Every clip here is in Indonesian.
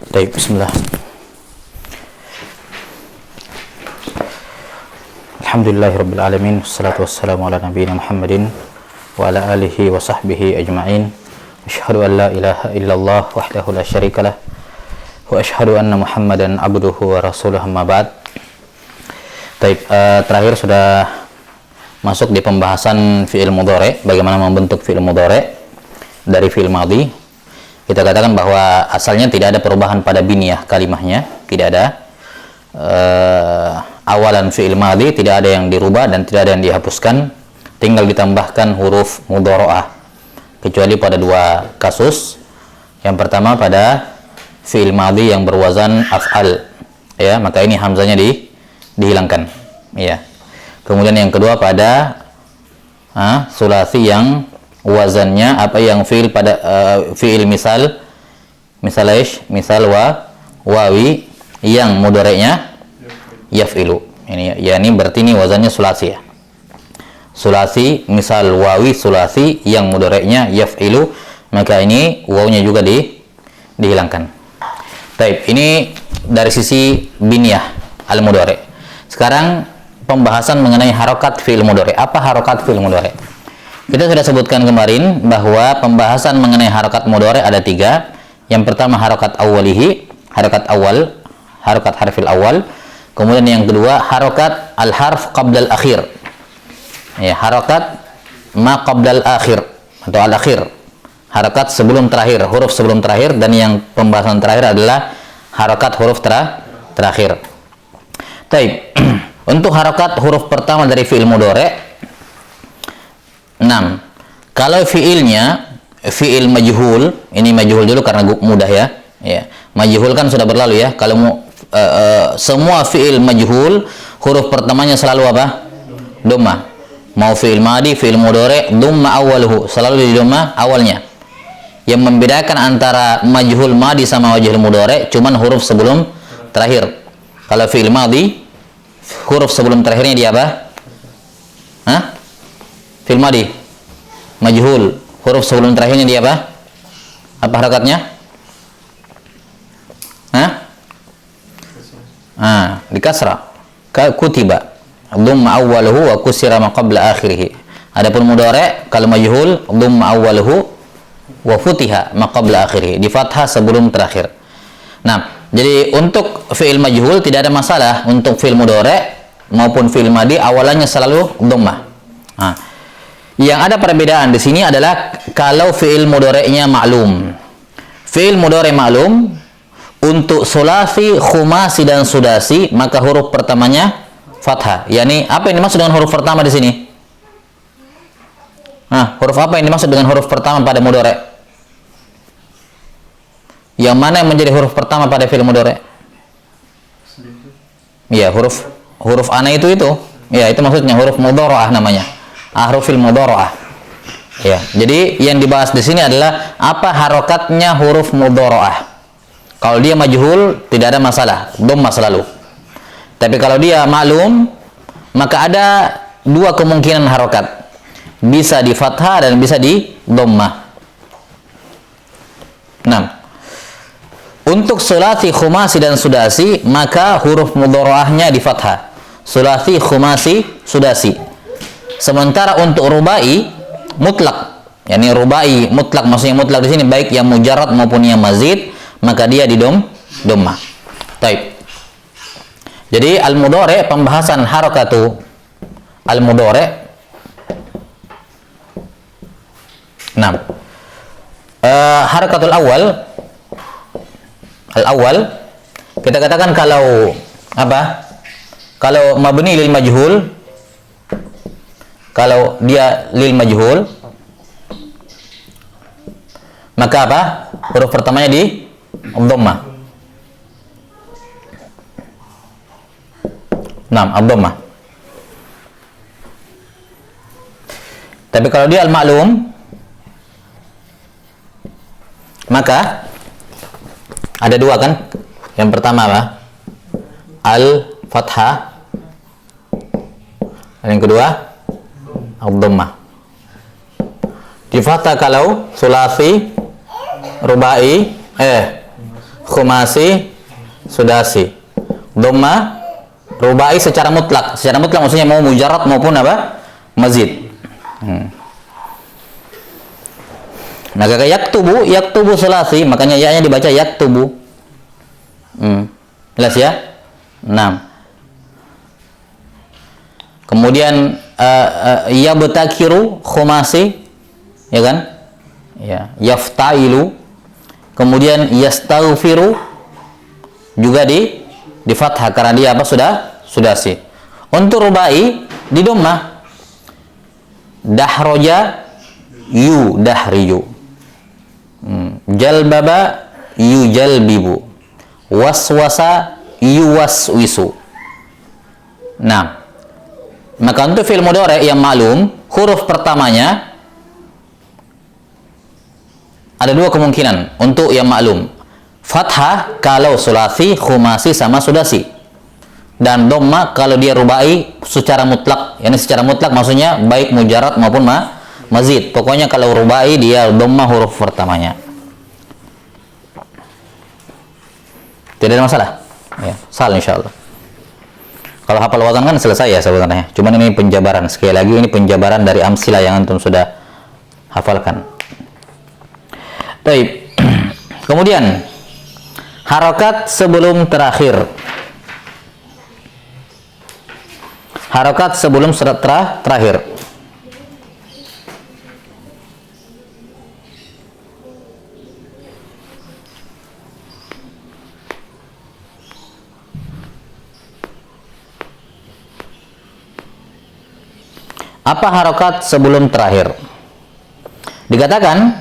Baik, bismillah. Alhamdulillahirabbil alamin, wassalatu wassalamu ala nabiyina Muhammadin wa ala alihi wa sahbihi ajma'in. Asyhadu an la ilaha illallah wahdahu la syarikalah wa asyhadu anna Muhammadan abduhu wa rasuluhu, amma ba'd. Baik, terakhir sudah masuk di pembahasan fi'il mudhari', bagaimana membentuk fi'il mudhari' dari fi'il madhi. Kita katakan bahwa asalnya tidak ada perubahan pada biniyah kalimahnya, tidak ada awalan fi'il madhi, tidak ada yang dirubah dan tidak ada yang dihapuskan, tinggal ditambahkan huruf mudhara'ah, kecuali pada dua kasus. Yang pertama pada fi'il madhi yang berwazan af'al, ya, maka ini hamzanya dihilangkan, ya. Kemudian yang kedua pada sulasi yang wazannya yang fi'il pada fi'il misal wawi yang mudhari'nya yaf'ilu. Ini berarti ini wazannya sulasi, ya. Sulasi misal wawi sulasi yang mudhari'nya yaf'ilu, maka ini wawunya juga dihilangkan. Baik, ini dari sisi biniyah al-mudhari'. Sekarang pembahasan mengenai harokat fi'il mudhari'. Apa harokat fi'il mudhari'? Kita sudah sebutkan kemarin bahwa pembahasan mengenai harokat mudhari' ada tiga. Yang pertama harokat awalihi, harokat awal, harokat harfil awal. Kemudian yang kedua harokat al-harf qabla al-akhir, ya, harokat ma qabla al-akhir atau al-akhir, harokat sebelum terakhir, huruf sebelum terakhir. Dan yang pembahasan terakhir adalah harokat huruf terakhir. Baik, untuk harokat huruf pertama dari fi'il mudhari', 6. Kalau fi'ilnya fi'il majhul, ini majhul dulu karena mudah, ya. Majhul kan sudah berlalu, ya. Kalau semua fi'il majhul huruf pertamanya selalu apa? Dhammah. Mau fi'il madhi, fi'il mudhari', dhamma awwaluhu, selalu di dhammah awalnya. Yang membedakan antara majhul madhi sama majhul mudhari' cuman huruf sebelum terakhir. Kalau fi'il madhi huruf sebelum terakhirnya dia apa? Fi'il madhi majhul, huruf sebelum terakhirnya dia apa? Apa harakatnya? Di kasrah. Kutiba dhamma awwaluhu wa kusira ma qabla akhirih. Adapun mudhari' kalau majhul dhamma awwaluhu wa futiha ma qabla akhirih, di fathah sebelum terakhir. Nah, jadi untuk fi'il majhul tidak ada masalah. Untuk fi'il mudhari' maupun fi'il madhi awalannya selalu dhammah. Yang ada perbedaan di sini adalah kalau fi'il mudhari'nya ma'lum. Fi'il mudhari' ma'lum untuk sulasi, khumasi dan sudasi, maka huruf pertamanya fathah. Yani apa yang dimaksud dengan huruf pertama di sini? Huruf apa yang dimaksud dengan huruf pertama pada mudhari'? Yang mana yang menjadi huruf pertama pada fi'il mudhari'? Ya, huruf ana itu. Ya, itu maksudnya huruf mudhara'ah namanya. Ahrufil mudhara'ah. Ya, jadi yang dibahas di sini adalah apa harokatnya huruf mudhara'ah. Kalau dia majhul tidak ada masalah, dhammah selalu. Tapi kalau dia maklum, maka ada dua kemungkinan harokat. Bisa di fathah dan bisa di dhammah. Untuk sulasi, khumasi dan sudasi, maka huruf mudhara'ahnya di fathah. Sulasi, khumasi, sudasi. Sementara untuk rubai mutlak, yakni rubai mutlak, maksudnya mutlak di sini baik yang mujarrad maupun yang mazid, maka dia di dhammah. Baik. Jadi al-mudhari', pembahasan harakatu al-mudhari'. Harakatul awal kita katakan kalau apa? Kalau mabni lil majhul, kalau dia lil majhul, maka apa? Huruf pertamanya di dhammah. Dhammah. Tapi kalau dia al-ma'lum, maka ada dua kan? Yang pertama apa? Al-fathah. Dan yang kedua ad-dhammah. Di fathah kalau sulasi, rubai, khumasi, sudasi. Dhamma rubai secara mutlak. Secara mutlak maksudnya mau mujarrad maupun apa? Mazid. Nah, kayak yaktubu sulasi, makanya ya-nya dibaca yaktubu. Jelas ya? 6. Kemudian yabtakiru khumasi, ya kan? Ya, yaftailu. Kemudian yastaghfiru juga di fathah karena dia apa? Sudasi. Untuk rubai di dhammah. Dahroja dahriyu. Jalbaba jalbibu. Waswasa waswisu. Nah, maka untuk fi'il mudhari' yang maklum, huruf pertamanya ada dua kemungkinan untuk yang maklum. Fathah kalau sulasi, khumasi sama sudasi. Dan dhamma kalau dia rubai secara mutlak. Yani secara mutlak maksudnya baik mujarrad maupun mazid. Pokoknya kalau rubai dia dhamma huruf pertamanya. Tidak ada masalah. Ya, sal insyaallah. Kalau hafal wazan kan selesai ya sebenarnya. Cuman ini penjabaran. Sekali lagi ini penjabaran dari amsilah yang antum sudah hafalkan. Baik. Kemudian harokat sebelum terakhir. Harokat sebelum terakhir. Apa harokat sebelum terakhir? Dikatakan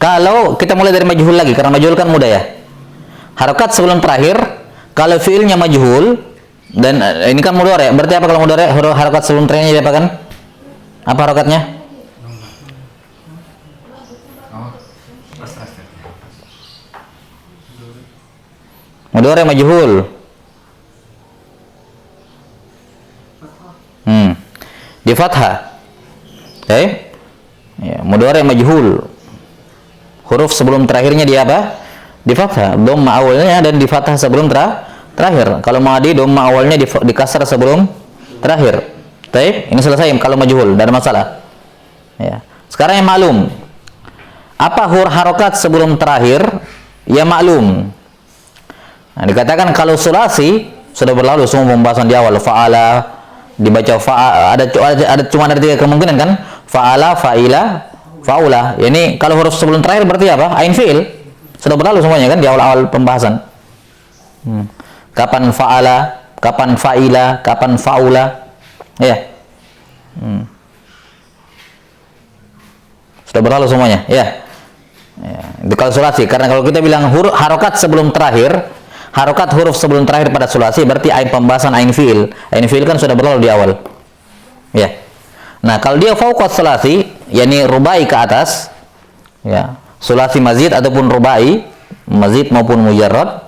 kalau kita mulai dari majhul lagi, karena majhul kan mudah ya. Harokat sebelum terakhir, kalau fiilnya majhul dan ini kan mudhari', berarti apa kalau mudhari'? Harokat sebelum terakhirnya diapakan? Apa harokatnya? Mudhari' majhul. Di fathah. Oke. Ya, mudhari' majhul. Huruf sebelum terakhirnya dia apa? Di fathah. Dhamma awalnya dan di fathah sebelum terakhir. Kalau madi dhamma awalnya di kasrah sebelum terakhir. Baik, ini selesai kalau majhul, tidak ada masalah. Ya. Sekarang yang maklum. Apa harokat sebelum terakhir? Ya maklum. Nah, dikatakan kalau sulasi sudah berlalu semua pembahasan di awal. Fa'ala dibaca ada cuma ada 3 kemungkinan kan? Fa'ala, fa'ila, fa'ula. Ini kalau huruf sebelum terakhir berarti apa? Ain fi'il. Sudah berlalu semuanya kan di awal-awal pembahasan. Kapan fa'ala, kapan fa'ila, kapan fa'ula. Ya. Sudah berlalu semuanya, ya. Itu kalau sulasi, karena kalau kita bilang harokat sebelum terakhir, harokat huruf sebelum terakhir pada sulasi berarti pembahasan ain fi'il. Ain fi'il kan sudah berlalu di awal. Ya. Nah, kalau dia fauqat sulasi, yakni rubai ke atas, ya, sulasi mazid ataupun rubai, mazid maupun mujarrad,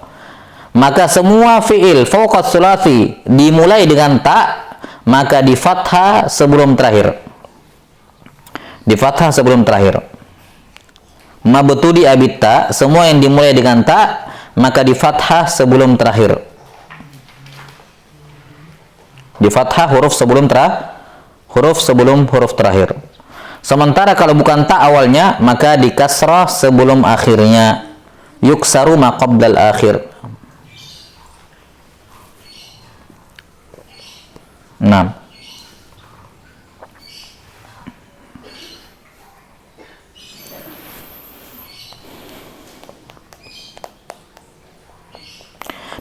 maka semua fi'il fauqat sulasi dimulai dengan ta, maka di fathah sebelum terakhir. Di fathah sebelum terakhir. Mabtudi abitta, semua yang dimulai dengan ta, maka di fathah sebelum terakhir. Di fathah huruf sebelum huruf terakhir. Sementara kalau bukan ta awalnya, maka di kasrah sebelum akhirnya. Yuksaru ma qabdal akhir. 6.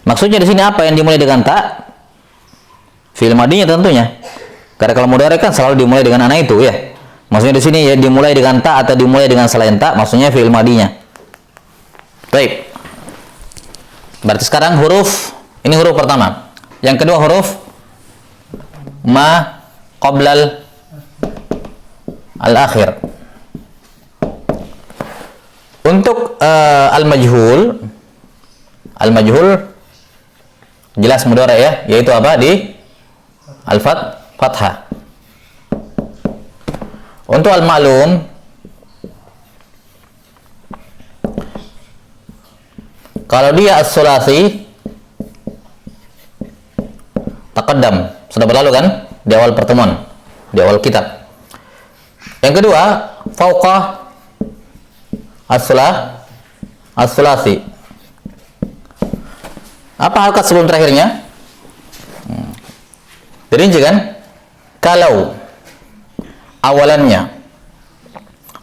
Maksudnya di sini apa yang dimulai dengan ta? Fi'il madinya tentunya. Karena kalau mudhari kan selalu dimulai dengan anak itu ya. Maksudnya di sini ya dimulai dengan ta atau dimulai dengan selain ta, maksudnya fi'il madinya. Baik. Berarti sekarang ini huruf pertama. Yang kedua huruf ma qablal al-akhir. Untuk al-majhul jelas mudhari ya, yaitu apa? Di fathah. Untuk al-ma'lum Kalau dia as-sulasi taqaddam, sudah berlalu kan di awal pertemuan, di awal kitab. Yang kedua, fauqa as-sulasi. Apa harakat sebelum terakhirnya? Dirinci kan? Kalau awalannya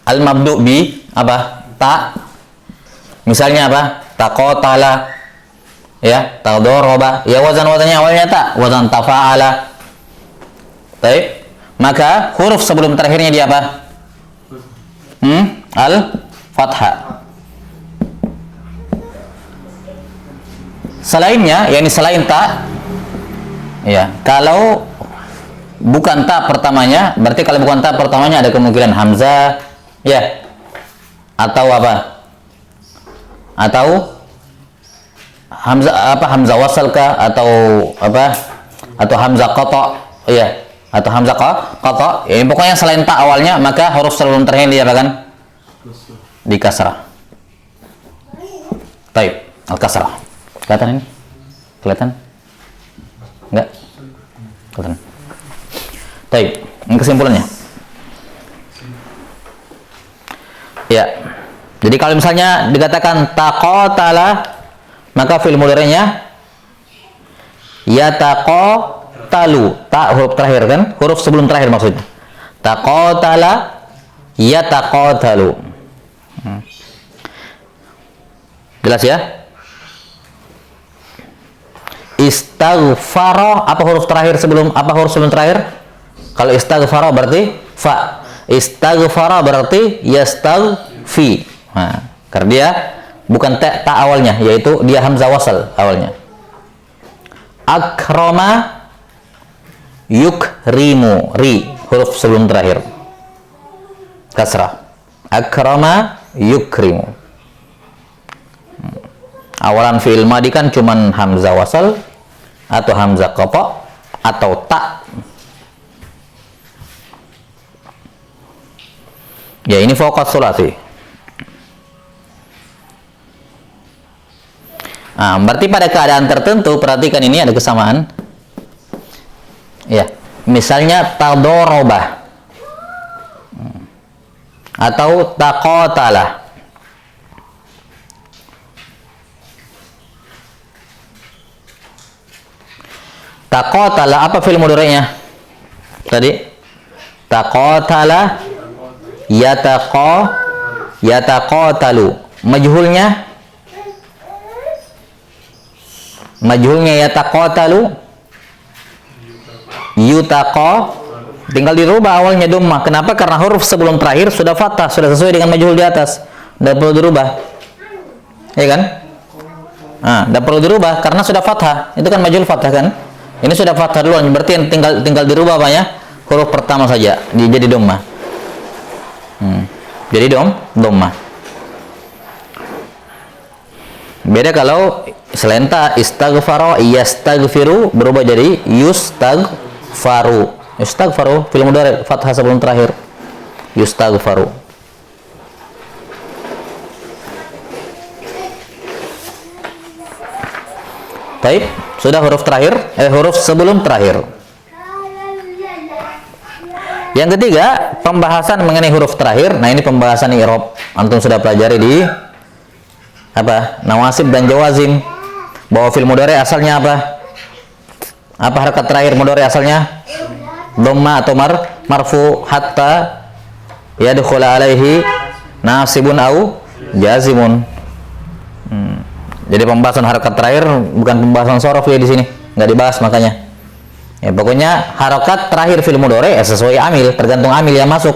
al-mabdu bi apa? Ta. Misalnya apa? Taqatala, ya, tadoroba, ya wazan-wazannya awalnya tak, wazan tafa'ala. Baik, maka huruf sebelum terakhirnya dia apa? Al-fathah. Selainnya, yakni selain tak, ya, kalau bukan tak pertamanya, berarti kalau bukan tak pertamanya ada kemungkinan hamzah, ya, atau apa? Atau hamzah apa, hamzah wasal kah, atau apa, atau hamzah qata, ya, atau hamzah qata, ya, pokoknya selain tak awalnya, maka huruf sebelum terakhir dia akan di kasrah. Baik, al kasrah. Kelihatan ini? Kelihatan? Enggak? Kelihatan. Baik, ini kesimpulannya. Ya. Jadi kalau misalnya dikatakan taqatala, maka fi'il mudhari'nya yataqatalu. Ta huruf terakhir kan? Huruf sebelum terakhir maksudnya. Taqatala yataqatalu. Jelas ya? Istaghfara, apa huruf terakhir sebelum terakhir? Kalau istaghfara berarti fa. Istaghfara berarti yastaghfi. Nah, karena dia bukan ta awalnya, yaitu dia hamzah wasal awalnya. Akrama yukrimu, ri huruf sebelum terakhir kasrah. Akrama yukrimu. Awalan fi'il madi kan cuman hamzah wasal atau hamzah qata atau ta. Ya, ini fauqa sulasi. Nah, berarti pada keadaan tertentu, perhatikan ini ada kesamaan. Ya, misalnya tadoroba atau taqatala. Taqatala, apa fi'il mudhari'nya? Tadi taqatala yataqatalu. Majhulnya yataqatalu yutaqa, tinggal dirubah awalnya dhammah. Kenapa? Karena huruf sebelum terakhir sudah fathah, sudah sesuai dengan majhul di atas, tidak perlu dirubah, ya kan? Nah, tidak perlu dirubah karena sudah fathah, itu kan majhul fathah kan? Ini sudah fathah duluan, berarti yang tinggal dirubah banyak huruf pertama saja jadi dhammah. Jadi dhammah. Beda kalau selain ta, istaghfara yastaghfiru berubah jadi yustaghfaru. Yustaghfaru fi'il mudhari' fathah sebelum terakhir. Yustaghfaru. Baik, sudah huruf terakhir, huruf sebelum terakhir. Yang ketiga, pembahasan mengenai huruf terakhir. Nah, ini pembahasan i'rab. Antum sudah pelajari di apa? Nawasib dan jawazim. Bahwa fi'il mudhari' asalnya apa? Apa harakat terakhir mudhari' asalnya? Dhamma atau marfu hatta yadkhula alaihi nasibun au jazimun. Jadi pembahasan harakat terakhir bukan pembahasan sorof ya di sini, nggak dibahas makanya. Ya, pokoknya harakat terakhir fi'il mudhari' sesuai amil, tergantung amil yang masuk.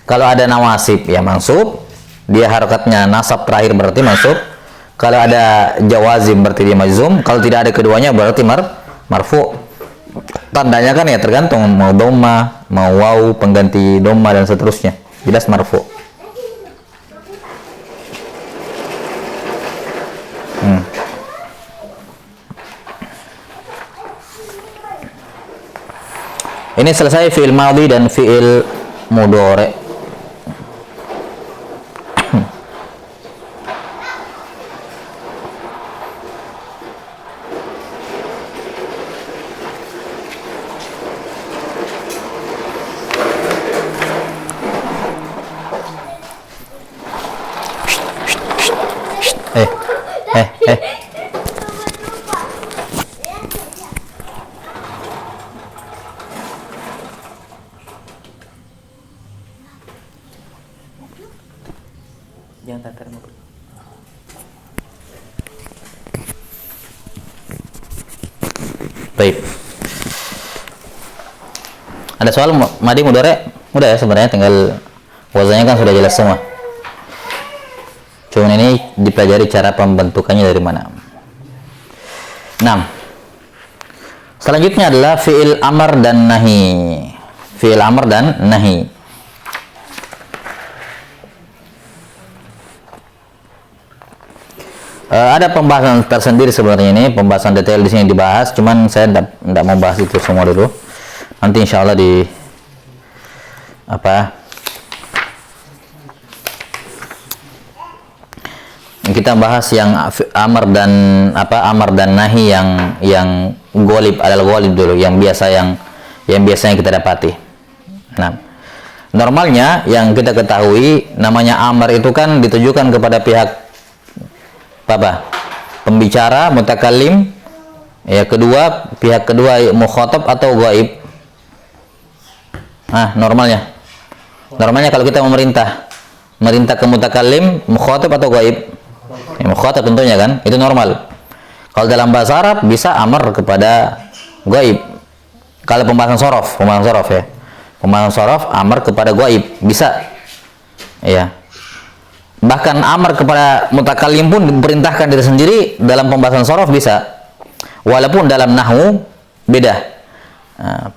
Kalau ada nawasib ya mansub, dia harakatnya nasab terakhir berarti mansub. Kalau ada jawazim berarti dia majzum. Kalau tidak ada keduanya berarti marfu. Tandanya kan ya tergantung, mau dhamma, mau waw pengganti dhamma dan seterusnya. Jelas marfu. Ini selesai fi'il madhi dan fi'il mudhari'. Eh, eh. Jangan tatar mobil. Baik. Ada soal madi mudore? Udah ya sebenarnya, tinggal wazannya kan sudah jelas semua. Cuman ini dipelajari cara pembentukannya dari mana. 6. Selanjutnya adalah fi'il amr dan nahi. Fi'il amr dan nahi. Ada pembahasan tersendiri sebenarnya, ini pembahasan detail di sini dibahas, cuman saya tidak mau bahas itu semua dulu. Nanti insya Allah di kita bahas yang amar dan nahi yang golib adalah golib dulu, yang biasanya kita dapati. Nah, normalnya yang kita ketahui namanya amar itu kan ditujukan kepada pihak pembicara, mutakallim, ya, pihak kedua mukhatab atau ghaib. Nah, normalnya kalau kita merintah ke mutakallim, mukhatab atau ghaib, ya, mukhatab tentunya kan, itu normal. Kalau dalam bahasa Arab bisa amar kepada ghaib. Kalau pembahasan sorof ya, pembahasan sorof amar kepada ghaib bisa, ya. Bahkan amar kepada mutakallim pun diperintahkan diri sendiri dalam pembahasan sorof bisa. Walaupun dalam nahwu beda.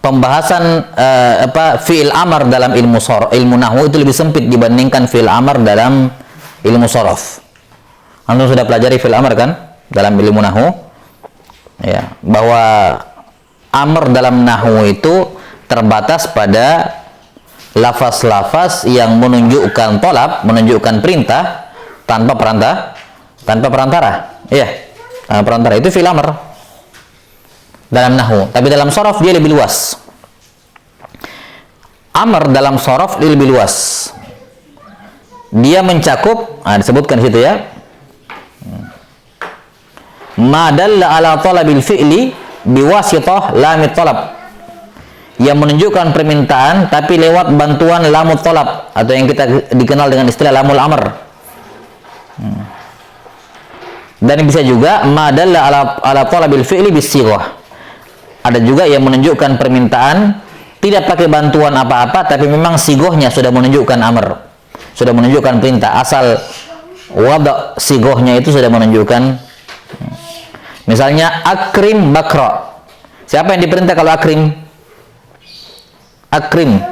Pembahasan fi'il amar dalam ilmu nahwu itu lebih sempit dibandingkan fi'il amar dalam ilmu sorof. Antum sudah pelajari fi'il amar kan dalam ilmu nahwu? Ya, bahwa amar dalam nahwu itu terbatas pada lafaz-lafaz yang menunjukkan tolab, menunjukkan perintah tanpa perantara. Iya, perantara itu fi'il amr dalam nahwu. Tapi dalam sorof dia lebih luas. Amr dalam sorof dia lebih luas. Dia mencakup, disebutkan di situ ya, ma dalla ala talabil fi'li biwasitah lamit talab, yang menunjukkan permintaan tapi lewat bantuan lamut tolab, atau yang kita dikenal dengan istilah lamul amr. Dan bisa juga madalla ala talabil fi'li bisighah. Ada juga yang menunjukkan permintaan tidak pakai bantuan apa-apa, tapi memang sigohnya sudah menunjukkan amr, sudah menunjukkan perintah. Asal wada sigohnya itu sudah menunjukkan. Misalnya akrim bakra. Siapa yang diperintah kalau akrim? Akrim,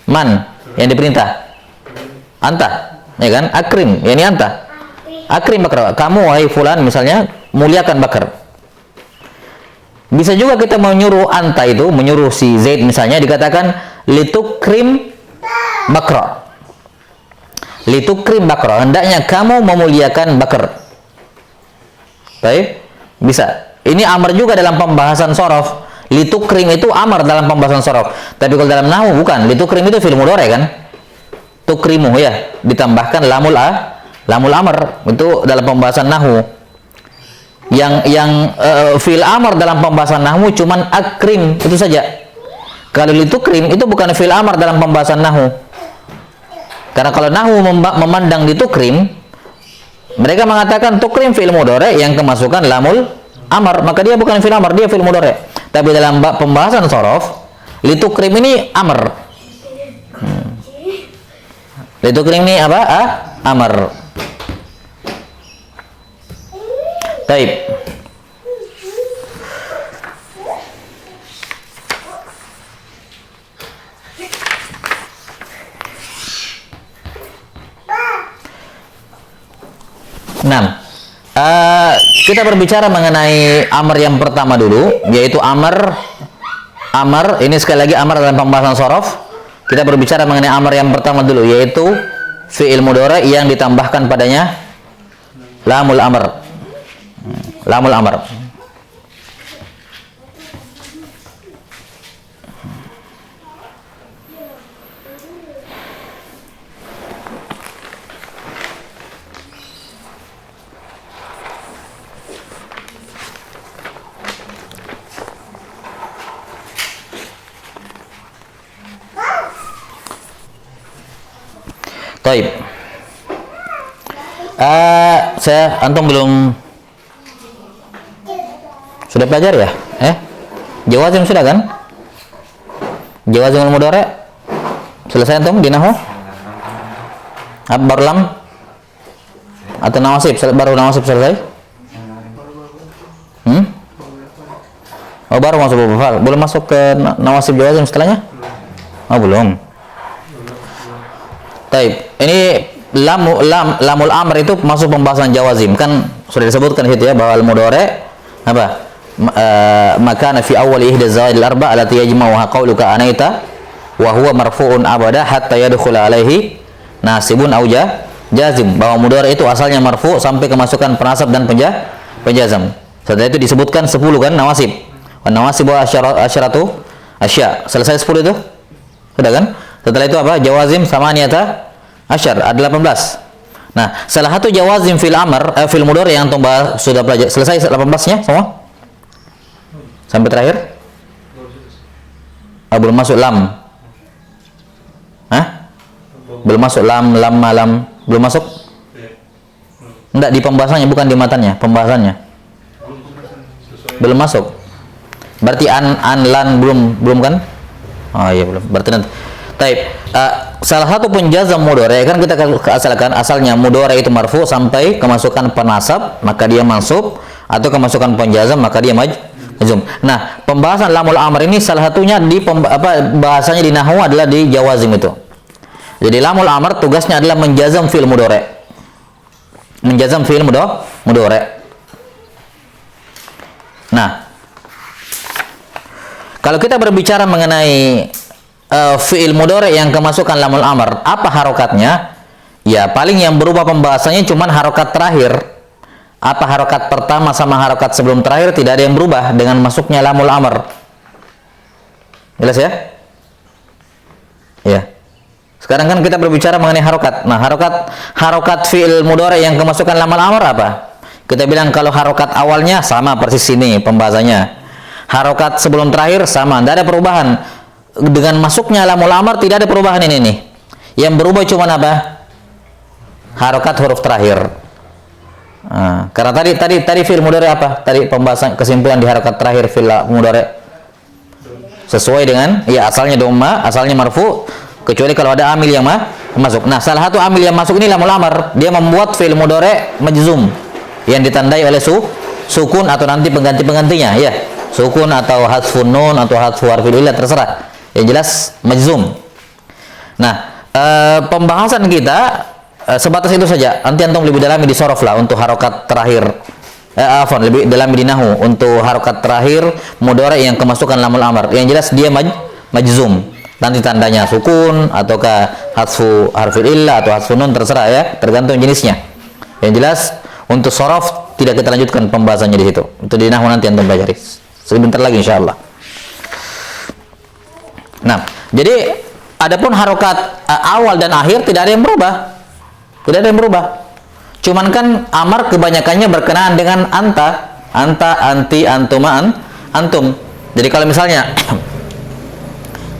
man yang diperintah? Anta, ya kan? Akrim, ya ini anta. Akrim bakar, kamu wahai fulan misalnya muliakan bakar. Bisa juga kita menyuruh anta itu, menyuruh si Zaid misalnya, dikatakan litukrim bakra. Litukrim bakra, hendaknya kamu memuliakan bakar. Baik, bisa. Ini amar juga dalam pembahasan sorof. Litukrim itu amar dalam pembahasan sorof. Tapi kalau dalam nahwu bukan. Litukrim itu fi'il mudhari kan? Tukrimu ya, ditambahkan lamul amr, itu dalam pembahasan nahwu. Yang fi'il amr dalam pembahasan nahwu cuman akrim, itu saja. Kalau litukrim itu bukan fi'il amr dalam pembahasan nahwu. Karena kalau nahwu memandang litukrim, mereka mengatakan tukrim fi'il mudhari yang kemasukan lamul amr, maka dia bukan fi'il amr, dia fi'il mudhari. Tapi dalam pembahasan sorof, litukrim ini amr. Litukrim ini apa? Amr. Baik. Kita berbicara mengenai amr yang pertama dulu, yaitu amr ini sekali lagi amr dalam pembahasan sorof. Kita berbicara mengenai amr yang pertama dulu, yaitu fi'il mudhari yang ditambahkan padanya lamul amr. Lamul amr. Taib. Antum belum sudah belajar ya? Jawazim sudah kan? Jawazimul mudhari selesai antum di nahwu? Baru lam atau nawasib? Baru nawasib selesai? Oh, baru masuk bab. Belum masuk ke nawasib jawazim setelahnya? Oh, belum. Taib. Ini lamul amr itu masuk pembahasan jawazim. Kan sudah disebutkan di situ ya bahwa al-mudhari apa? Maka fi awal ihda zawaidil arba allati yajma'uha qawluka anaita wa huwa marfu'un abada hatta yadkhula alaihi nasibun au jazim. Bahwa mudhari itu asalnya marfu sampai kemasukan penasab dan penjazam. Setelah itu disebutkan 10 kan nawasib. Wan nawasib wa asyaratu asya. Selesai 10 itu? Sudah kan? Setelah itu apa? Jawazim samaniyata asyar, ada 18. Nah, salah satu jawazim fil amr fil mudhari yang antum bahas sudah belajar. Selesai 18-nya semua? Sampai terakhir? Belum masuk lam. Belum masuk lam, malam. Belum masuk? Enggak, di pembahasannya, bukan di matanya, pembahasannya. Belum masuk. Berarti lan belum kan? Oh iya belum. Berarti nanti. Taib. Salah satu penjazam mudhari kan kita asalkan asalnya mudhari itu marfu sampai kemasukan penasab maka dia mansub atau kemasukan penjazam maka dia majzum. Nah, pembahasan lamul amr ini salah satunya di bahasanya di nahwu adalah di jawazim itu. Jadi lamul amr tugasnya adalah menjazam fi'il mudhari. Menjazam fi'il mudhari. Nah, kalau kita berbicara mengenai fi'il mudhari yang kemasukan lamul amr, apa harokatnya? Ya, paling yang berubah pembahasannya cuman harokat terakhir. Apa harokat pertama sama harokat sebelum terakhir tidak ada yang berubah dengan masuknya lamul amr. Jelas ya? Ya. Sekarang kan kita berbicara mengenai harokat. Nah, harokat fi'il mudhari yang kemasukan lamul amr apa? Kita bilang kalau harokat awalnya sama persis ini pembahasannya. Harokat sebelum terakhir sama, tidak ada perubahan. Dengan masuknya lamul amr tidak ada perubahan ini nih. Yang berubah cuma apa? Harokat huruf terakhir. Karena tadi fi'il mudhari apa? Tadi pembahasan kesimpulan di harokat terakhir fi'il mudhari sesuai dengan ya asalnya dhamma, asalnya marfu, kecuali kalau ada amil yang masuk. Nah, salah satu amil yang masuk ini lamul amr, dia membuat fi'il mudhari majzum yang ditandai oleh sukun atau nanti pengganti-penggantinya ya. Sukun atau hadfun nun atau hadfu harfil illah terserah. Yang jelas majzum. Nah, pembahasan kita sebatas itu saja. Nanti antum lebih dalami di sorof lah untuk harokat terakhir. Lebih dalami di nahu untuk harokat terakhir mudhari yang kemasukan lamul amr. Yang jelas dia majzum. Nanti tandanya sukun ataukah hadfu harfil illah atau hadfun nun terserah ya, tergantung jenisnya. Yang jelas untuk sorof tidak kita lanjutkan pembahasannya di situ. Itu di nahu nanti antum pelajari. Sebentar lagi insyaallah. Nah, jadi adapun harokat awal dan akhir tidak ada yang berubah. Tidak ada yang berubah. Cuman kan amar kebanyakannya berkenaan dengan anta, anti, antuma, antum. Jadi kalau misalnya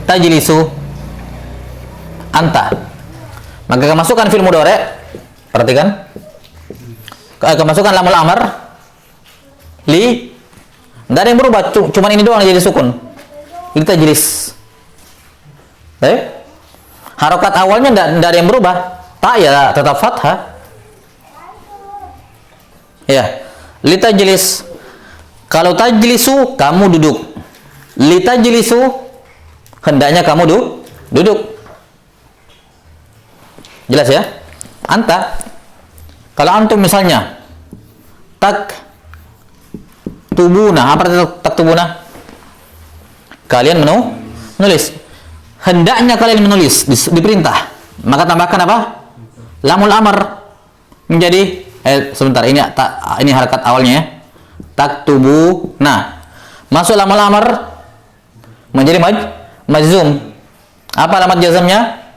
tajlisu anta, maka kemasukan fi'il mudhari, perhatikan. Kemasukan lamul amr li tidak ada yang berubah, cuman ini doang jadi sukun. Ini tajlis. Harokat awalnya tidak ada yang berubah. Tak ya tetap fathah. Ya. Litajlis. Kalau tajlisu kamu duduk. Litajlisu hendaknya kamu duduk. Jelas ya? Anta. Kalau antum misalnya tak tubuna, apa arti tak tubuna? Kalian menulis. Hendaknya kalian menulis, diperintah. Maka tambahkan apa? Lamul amr menjadi sebentar, ini harakat awalnya ya. Taktubu. Nah, masuk lamul amr menjadi majzum. Apa alamat jazamnya?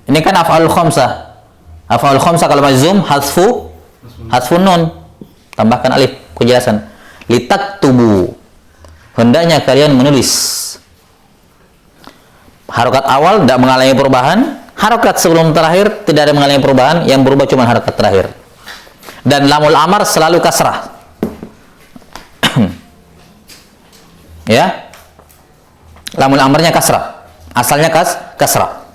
Ini kan af'alul khamsah. Af'alul khamsah kalau majzum hadfun nun. Tambahkan alif, kejelasan. Litaktubu. Hendaknya kalian menulis. Harokat awal tidak mengalami perubahan, Harokat sebelum terakhir tidak ada mengalami perubahan, yang berubah cuma harokat terakhir. Dan lamul amar selalu kasrah. Ya, lamul amarnya kasrah, asalnya kasrah.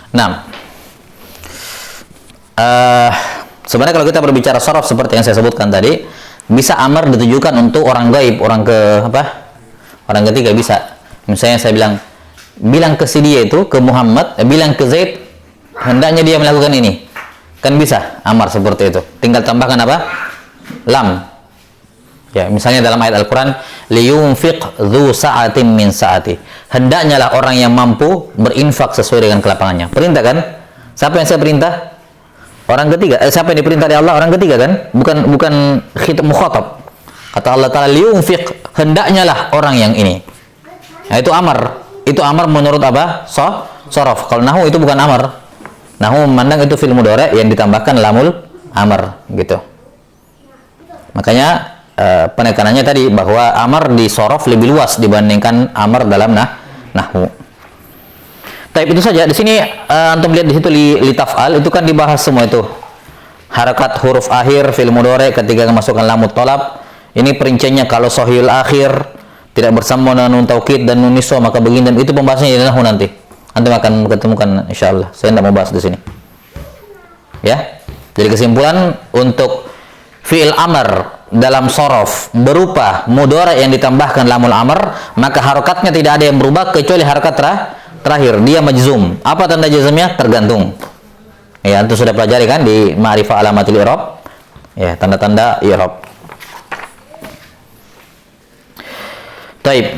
Nah, sebenarnya kalau kita berbicara sorof seperti yang saya sebutkan tadi, bisa amar ditujukan untuk orang gaib, orang ketiga bisa. Misalnya saya bilang ke si dia itu, ke Muhammad, bilang ke Zaid, hendaknya dia melakukan ini, kan bisa amar seperti itu. Tinggal tambahkan apa? Lam. Ya, misalnya dalam ayat Al-Quran, liyunfiq dzu sa'atin min sa'ati. Hendaknya lah orang yang mampu berinfak sesuai dengan kelapangannya. Perintah kan? Siapa yang saya perintah? Orang ketiga. Siapa yang diperintah oleh Allah? Orang ketiga kan? Bukan khitab mukhatab. Kata Allah Ta'ala, liyunfiq, hendaknya lah orang yang ini. Nah, itu amar. Itu amar menurut apa? Sorof. Kalau nahu itu bukan amar. Nahu memandang itu fi'il mudhari' yang ditambahkan lamul amar gitu. Makanya penekanannya tadi bahwa amar di sorof lebih luas dibandingkan amar dalam nahwu. Tapi itu saja. Di sini antum lihat di situ li taf'al itu kan dibahas semua itu. Harakat huruf akhir fi'il mudhari' ketika kemasukan lamut tolab. Ini perinciannya kalau sahihul akhir tidak bersama dengan nun taukid dan nun niswa maka begini, dan itu pembahasannya di nahwu nanti. Antum akan ketemukan insyaallah. Saya tidak mau bahas di sini. Ya. Jadi kesimpulan untuk fi'il amar dalam sorof berupa mudhari' yang ditambahkan lamul amr, maka harokatnya tidak ada yang berubah kecuali harokat terakhir, dia majzum. Apa tanda jazmnya? Tergantung. Ya, antum sudah pelajari kan di ma'rifah alamatil i'rab. Ya, tanda-tanda i'rab. Taib.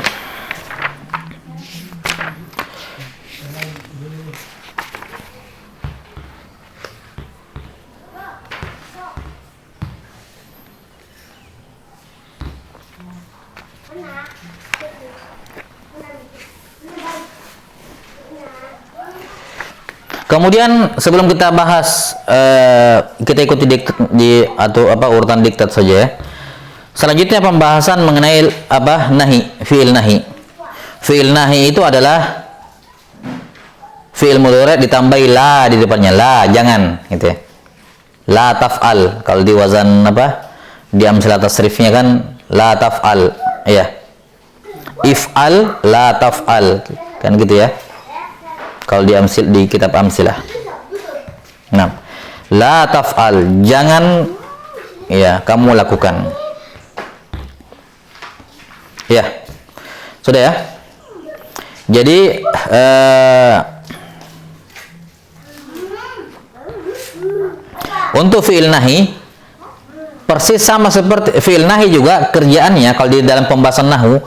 Kemudian sebelum kita bahas kita ikuti diktat atau urutan diktat saja ya. Selanjutnya pembahasan mengenai nahi, fi'il nahi. Fi'il nahi itu adalah fi'il mudhari' ditambahi la di depannya, la jangan gitu ya. La taf'al. Kalau di wazan di amsilah tasrifnya kan la taf'al ya. If'al la taf'al kan gitu ya. Kalau di kitab amsilah. Nah, la taf'al, jangan ya kamu lakukan. Ya. Sudah ya? Jadi untuk fi'il nahi persis sama seperti fi'il nahi juga kerjaannya kalau di dalam pembahasan nahwu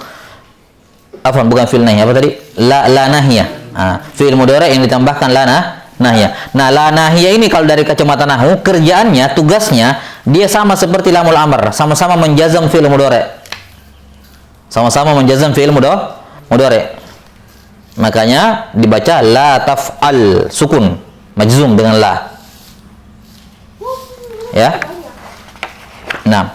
bukan fi'il nahi, apa tadi? La nahiyah. Fi'il mudhari' yang ditambahkan la nahiyah. Nah, la nahiyah ini kalau dari kacamata nahwu kerjaannya, tugasnya dia sama seperti lamul amr, sama-sama menjazam fi'il mudhari'. Sama-sama menjazam fi'il mudhari'. Makanya dibaca la taf'al, sukun, majzum dengan la. Ya. Nah,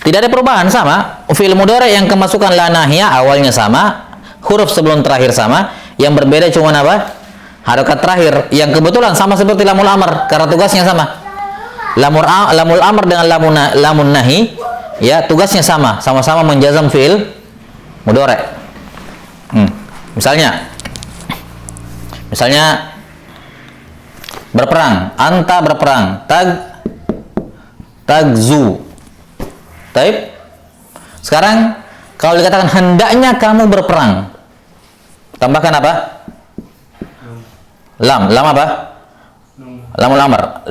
tidak ada perubahan, sama. Fi'il mudhari' yang kemasukan la nahiyah awalnya sama, huruf sebelum terakhir sama, yang berbeda cuma harokat terakhir yang kebetulan sama seperti lamul amr karena tugasnya sama. Lamul amr dengan lamun nahi ya tugasnya sama-sama menjazam fi'il mudhari'. Misalnya berperang, anta berperang, tagzu. Taib. Sekarang kalau dikatakan hendaknya kamu berperang, tambahkan apa? Lam apa? Lamul amr.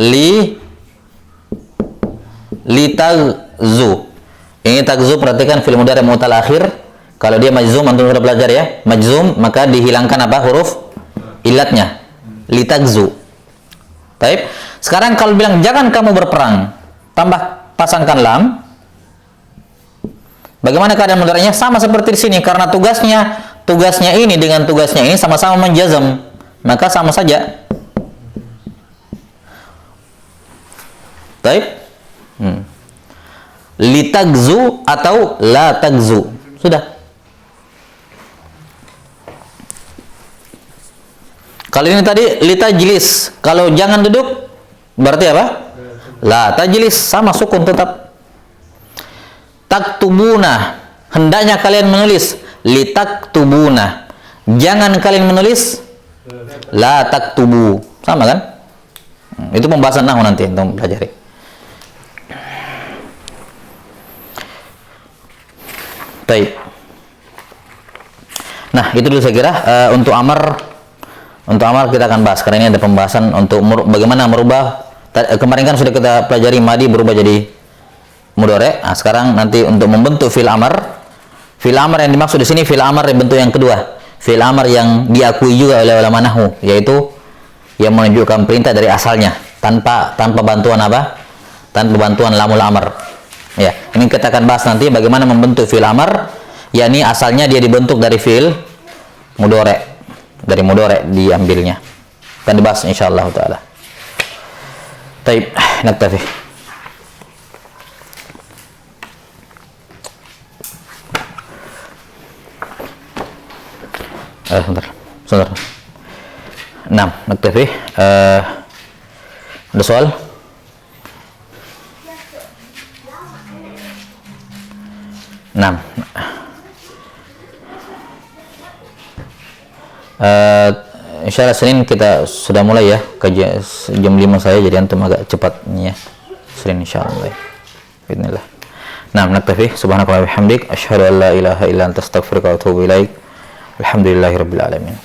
Li tagzu. Ini tagzu, perhatikan fi'il mudhari' mu'tal akhir. Kalau dia majzum, antum sudah belajar ya. Majzum, maka dihilangkan huruf ilatnya. Li tagzu. Taib. Sekarang kalau bilang jangan kamu berperang, pasangkan lam. Bagaimana keadaan mudhari'nya? Sama seperti di sini karena tugasnya ini dengan tugasnya ini sama-sama menjazam, maka sama saja. Baik. Litagzu atau la tagzu. Sudah. Kalau ini tadi litajlis, kalau jangan duduk berarti apa? La tajlis, sama sukun tetap. Taktubuna, hendaknya kalian menulis. Litaktubuna, jangan kalian menulis. La taktubu, sama kan? Itu pembahasan nahwu nanti untuk pelajari. Baik. Nah, itu dulu saya kira untuk amar. Untuk amal kita akan bahas karena ini ada pembahasan untuk bagaimana merubah. Kemarin kan sudah kita pelajari madi berubah jadi mudhari'. Nah, sekarang nanti untuk membentuk fi'il amar. Fi'il amar yang dimaksud di sini fi'il amar yang bentuk yang kedua. Fi'il amar yang diakui juga oleh ulama nahwu, yaitu yang menunjukkan perintah dari asalnya tanpa bantuan apa? Tanpa bantuan lamul amar. Ya, ini kita akan bahas nanti bagaimana membentuk fi'il amar, yakni asalnya dia dibentuk dari fi'il mudhari'. Dari mudhari' diambilnya. Akan dibahas insyaallah taala. Baik, naktafi. Sebentar. 6, naktafi. Ada soal? Insyaallah Senin kita sudah mulai ya kajian jam 5 saya, jadi antum agak cepatnya Senin insyaallah. Bismillah. Nah, naktafi. Subhanallahi wa bihamdik asyhadu an la ilaha illa anta astaghfiruka wa atubu ilaik. Alhamdulillahirabbil alamin.